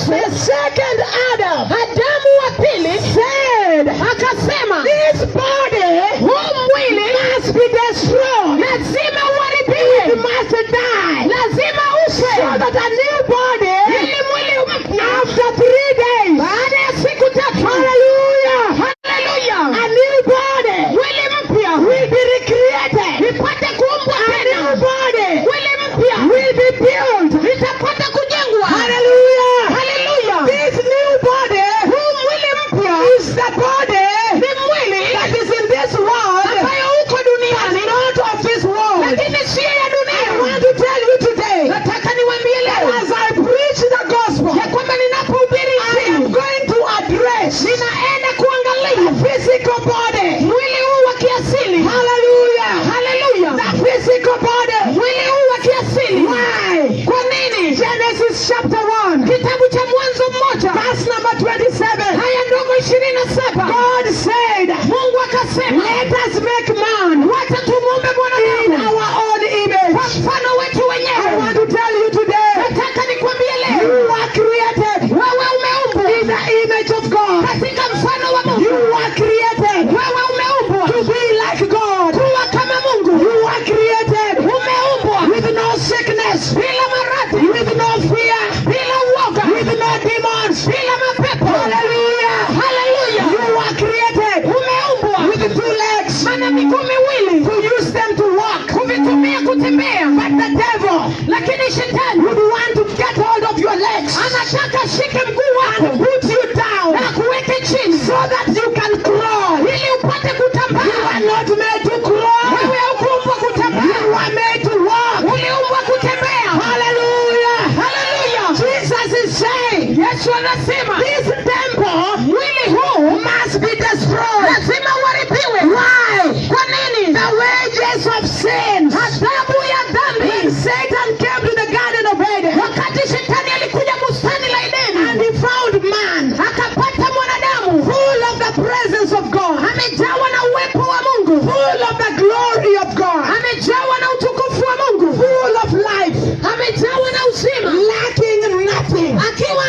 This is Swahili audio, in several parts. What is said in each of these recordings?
the second Adam, Adamu wa pili, said, akasema, this body must be destroyed. lazima uharibiwe, It must die. lazima ufe, So that a new body, ili mwili mpya after 3 days, baada ya siku 3, hallelujah, haleluya, a new body mwili mpya will be recreated. ipate kuumbwa A new tena, body mwili mpya will be built. itapata kujengwa, Hallelujah. haleluya. This new body Huu mwili mpya is the body ni mwili that is in this world, ambayo uko and duniani, not of this world. lakini sio ya I dunia. want to tell you today, Nataka niwaambie that leo as I preach the gospel, ya kwamba ninapohubiri I am injili, going to address ninaenda the kuangalia physical body. mwili huu wa kiasili, Hallelujah. haleluya, The physical body. mwili huu wa kiasili. Why? Kwa nini? Genesis chapter 1, Kitabu cha Mwanzo 1 verse number 27. haya ndogo 27, God said, Mungu akasema, let us make man wacha tumuumbe in mwanadamu our own kwa image. mfano wetu I wenyewe. want to tell you today, Nataka nikwambie leo, you are created wewe umeumbwa in the image of God. katika mfano wa Mungu. You are created Wewe umeumbwa to be like God. kuwa kama Mungu. You are created Umeumbwa with no sickness, bila maradhi, with no fear, bila uoga, with no demons. bila mapepo. Hallelujah. Haleluya. You are created Umeumbwa with 2 legs mana miguu miwili to use them to walk. kuvitumia kutembea, But the devil lakini shetani would want to get hold of your legs anataka shike mguu and wako put you down na kuweke chini so that you can crawl. ili upate You are kutambaa. not made to crawl. Wewe haukuumbwa You kutambaa, are made to walk. uliumbwa kutembea. Hallelujah. Haleluya. Jesus is saying, Yesu anasema this temple mwili huu must be destroyed. lazima uharibiwe. Why? Kwa nini? The wages of sin. Adhabu ya When dhambi. Satan came to the Garden of Eden Wakati shetani alikuja bustani la and Edeni, he found man akapata mwanadamu full of the presence of God, amejawa na uwepo wa Mungu, full of the glory of God, amejawa na utukufu wa Mungu, full of life, amejawa na uzima, lacking nothing, akiwa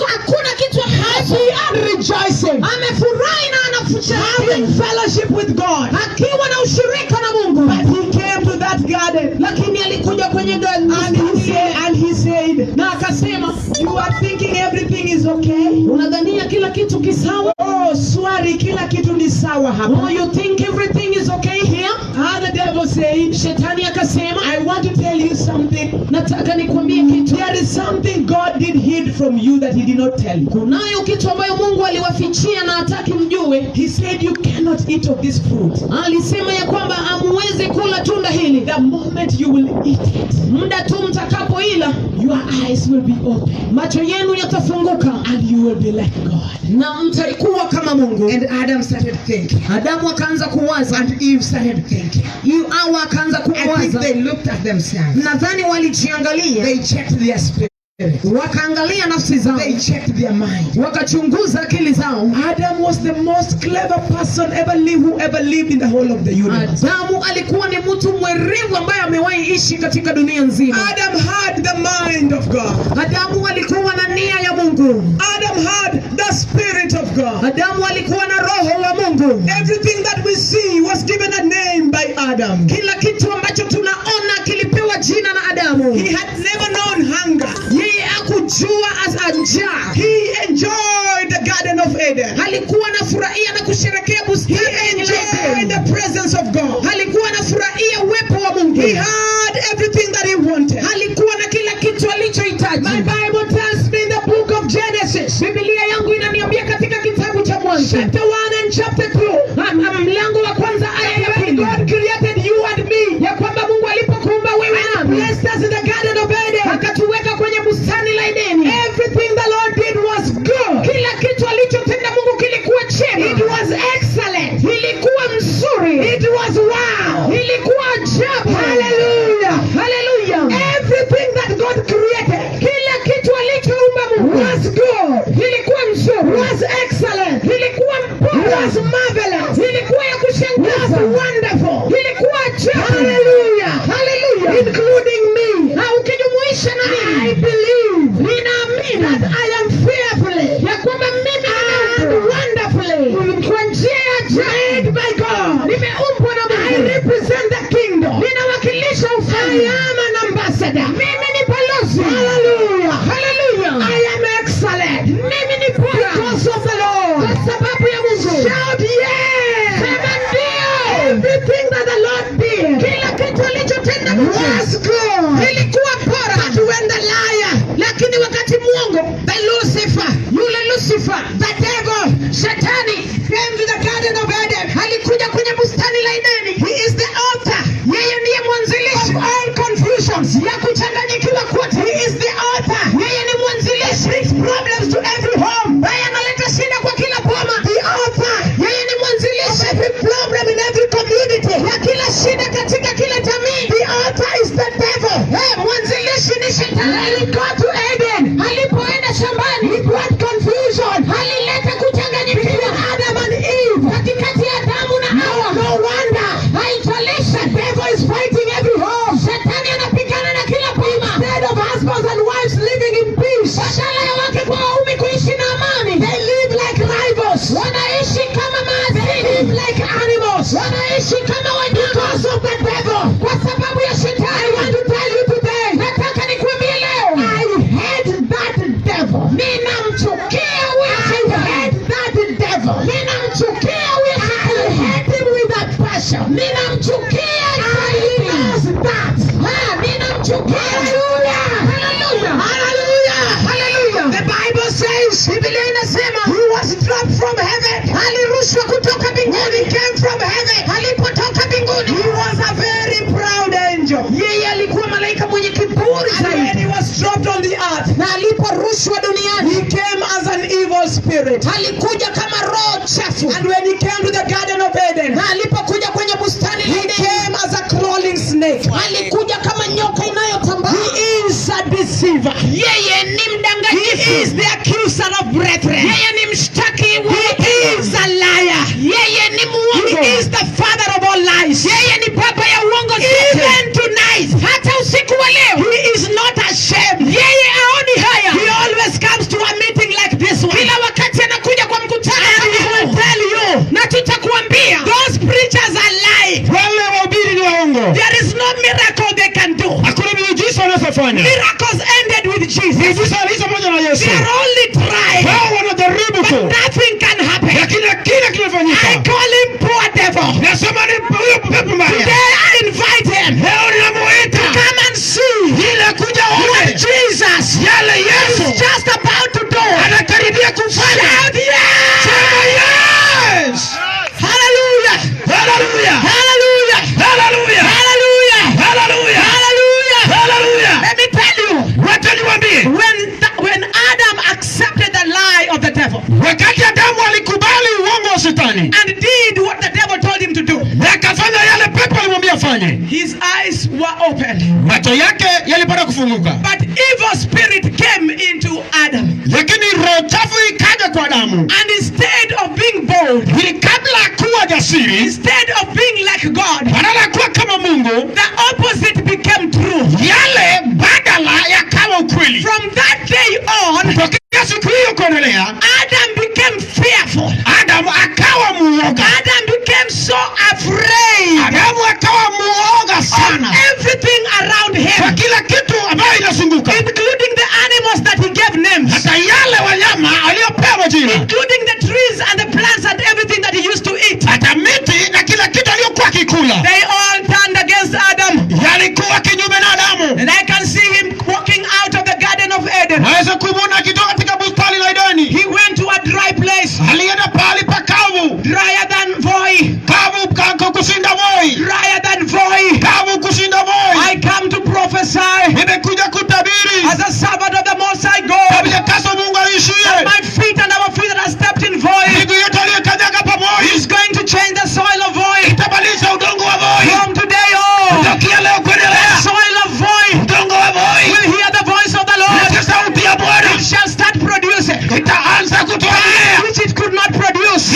hakuna kitu ambacho, happy and rejoicing, amefurahi na anafurahi, having fellowship with God. akiwa na ushirika na Mungu. But he came to that garden Lakini alikuja kwenye and he said, na akasema, you are thinking everything is okay? unadhania kila kitu kisawa? Oh, swari, kila kitu ni sawa Oh, hapa. you think everything is okay here? And the devil said, Shetani akasema, I want to tell you something. nataka nikwambie kitu. There is something God did hid from you that he did not tell you. Kunayo kitu ambayo Mungu aliwafichia na hataki mjue. He said you cannot eat of this fruit. Alisema ya kwamba hamuwezi kula tunda hili. The moment you will eat it, Muda tu mtakapoila, your eyes will be open macho yenu yatafunguka and you will be like God. na mtakuwa kama Mungu. And Adam started thinking. Adamu akaanza kuwaza, And Eve started thinking. Hawa akaanza I think kuwaza. they looked at themselves. Nadhani walijiangalia, They checked their spirit. wakaangalia nafsi zao, They checked their mind. wakachunguza akili zao. Adam was the most clever person who ever lived in the whole of the universe. Adamu alikuwa ni mtu mwerevu ambaye amewahi ishi katika dunia nzima. Adam had the mind of God. Adamu alikuwa na nia ya Mungu. Adam had the spirit of God. Adamu alikuwa na roho wa Mungu. Everything that we see was given a name by Adam. Kila kitu ambacho tunaona kilipewa jina na Adamu. He had never known hunger. Yeye hakujua njaa. He enjoyed the Garden of Eden. Alikuwa anafurahia na kusherehekea bustani He ya enjoyed Edeni. the presence of God. Alikuwa anafurahia uwepo wa Mungu. He had everything that he wanted. Alikuwa na kila kitu alichohitaji. My Bible tells me in the book of Genesis, Biblia yangu inaniambia katika kitabu cha Mwanzo, chapter 1 and chapter 2, mlango wa kwanza aya ya when pili, God created you and me, ya kwamba Mungu alipokuumba wewe nami, blessed us in the Garden of Eden, akatuweka kwenye bustani la Edeni. everything the Lord did was good. Kila kitu alichotenda Mungu kilikuwa chema. It was excellent. Ilikuwa mzuri. It was wow. Ilikuwa ajabu. Hallelujah. knows that. Hallelujah. Hallelujah. The Bible says, he was dropped from heaven. When he came from heaven, he was a very proud angel. And when he was dropped on the earth, he came as an evil spirit. And when he came to the Garden of Eden, he came as a crawling snake. He is a deceiver. He is the accuser of brethren. He is a liar. He is the father of all lies. Even tonight, he is not ashamed. He always comes to a meeting like this one. And he will tell you, those preachers are lying. There is no miracle they can do. Miracles ended with Jesus. They are only trying, but nothing can happen. I call him poor devil. Today I invite him to come and see what Jesus is just about to do. Shout yes! Hallelujah! Hallelujah! Hallelujah! Hallelujah! Hallelujah! Hallelujah! Let me tell you, when Adam accepted the lie of the devil and did what the devil told him to do, his eyes were opened. But evil spirit came into Adam. And instead of being bold, instead of being like God, the opposite became true. From that day on, Adam became fearful. Adam became so afraid of everything around him, including the animals that he gave names, including the trees and the plants and everything that he used to eat. They all turned against Adam. And I can see him walking out of the Garden of Eden. He went to a dry place, drier than VOI. Drier than VOI. I come to prophesy as a servant of the Most High God. And my feet and our feet that have stepped in VOI, He's going to change the soil of VOI. From today on, the soil of VOI will hear the voice of the Lord. It shall start producing which it could not produce.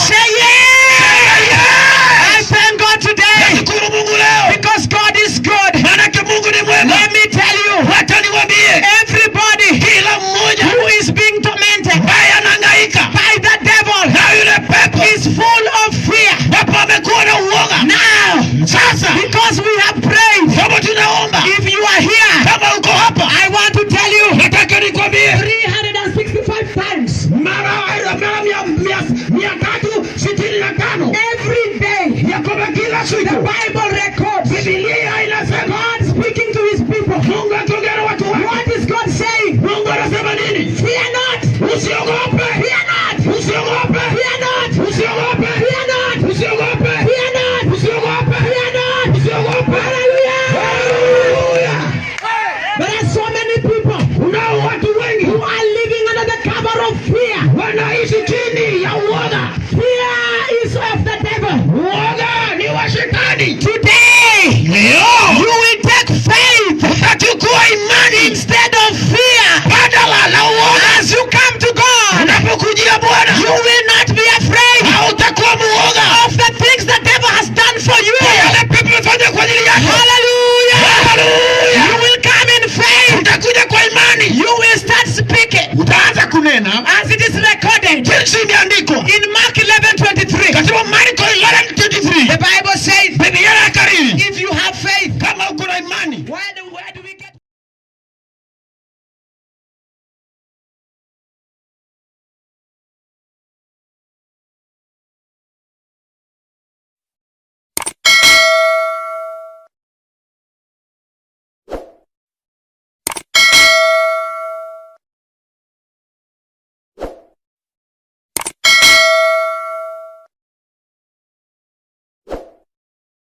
Say yeah! I thank God today because God is good. Let me tell you, everybody who is being tormented by the devil is full of fear. Now, because we have prayed, if you are here, I want to tell you 365 times every day, the Bible records God speaking to his people. What is God saying? Fear not! Fear not! Fear not! Fear not! Fear not! Hallelujah! There are so many people who are living under the cover of fear. Fear is of the devil. Today, you will take faith instead of fear. As you come to God, you will not be afraid of the things the devil has done for you. Hallelujah! You will come in faith. You will start speaking as it is recorded in Mark 11:23. The Bible says